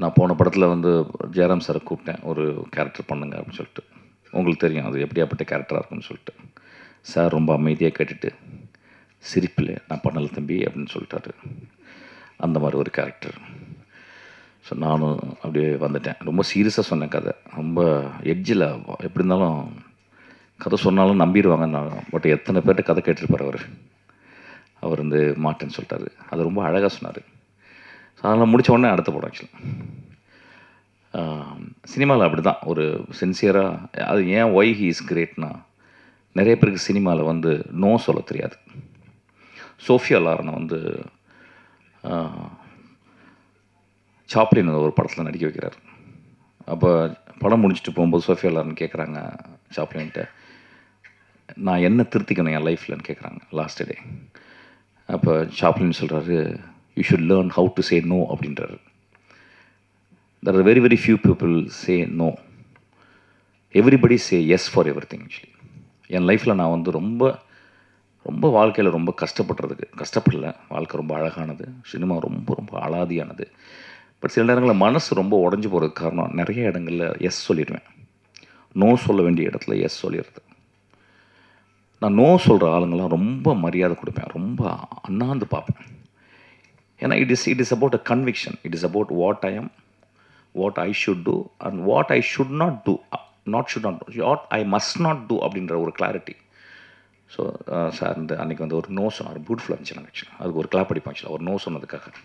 நான் போன படத்தில் வந்து ஜெயராம் சாரை கூப்பிட்டேன், ஒரு கேரக்டர் பண்ணுங்க அப்படின்னு சொல்லிட்டு. உங்களுக்கு தெரியும் அது எப்படியாப்பட்ட கேரக்டராக இருக்குன்னு சொல்லிட்டு. சார் ரொம்ப அமைதியாக கேட்டுட்டு, சிரிப்பில் நான் பண்ணலை தம்பி அப்படின்னு சொல்லிட்டாரு. அந்த மாதிரி ஒரு கேரக்டர். ஸோ நானும் அப்படியே வந்துட்டேன். ரொம்ப சீரியஸாக சொன்னேன் கதை. ரொம்ப எட்ஜில் எப்படி இருந்தாலும் கதை சொன்னாலும் நம்பிடுவாங்க நான். பட் எத்தனை பேர்கிட்ட கதை கேட்டிருப்பார் அவர் வந்து மாட்டேன்னு சொல்லிட்டாரு. அது ரொம்ப அழகாக சொன்னார். ஸோ அதெல்லாம் முடித்த உடனே அடுத்த படம் ஆக்சுவலாக. சினிமாவில் அப்படி தான் ஒரு சின்சியராக. அது ஏன் ஒய் ஹீ இஸ் கிரேட்னா, நிறைய பேருக்கு சினிமாவில் வந்து நோ சொல்ல தெரியாது. சோஃபியா லாரனை வந்து சாப்ளின் ஒரு படத்தில் நடிக்க வைக்கிறார். அப்போ படம் முடிச்சுட்டு போகும்போது சோஃபியா லாரன் கேட்குறாங்க சாப்ளின்கிட்ட, நான் என்ன திருத்திக்கணும் என் லைஃப்லன்னு கேட்குறாங்க லாஸ்ட் டே. அப்போ சாப்ளின் சொல்கிறாரு, you should learn how to say no அப்படின்றாரு. There are very, very few people say no. Everybody say yes for everything actually. என் லைஃப்பில் நான் வந்து ரொம்ப ரொம்ப வாழ்க்கையில் ரொம்ப கஷ்டப்படல. வாழ்க்கை ரொம்ப அழகானது, சினிமா ரொம்ப ரொம்ப அலாதியானது. பட் சில நேரங்களில் மனசு ரொம்ப உடஞ்சி போகிறதுக்கு காரணம் நிறைய இடங்களில் எஸ் சொல்லிடுவேன். நோ சொல்ல வேண்டிய இடத்துல எஸ் சொல்லிடுறது. நான் நோ சொல்கிற ஆளுங்கள்லாம் ரொம்ப மரியாதை கொடுப்பேன், ரொம்ப அண்ணாந்து பார்ப்பேன். ஏன்னா it is about a conviction. It is about what I am, what I should do and what I should not do, what I must not do அப்படின்ற ஒரு கிளாரிட்டி. ஸோ சார் இந்த அன்றைக்கி வந்து ஒரு நோ சொன்னார், பியூட்டிஃபுல்லாக இருந்துச்சு. நான் ஆக்சுவலாக அதுக்கு ஒரு கிளாப் அடிப்பேன் ஆக்சுவலாக ஒரு நோ சொன்னதுக்காக.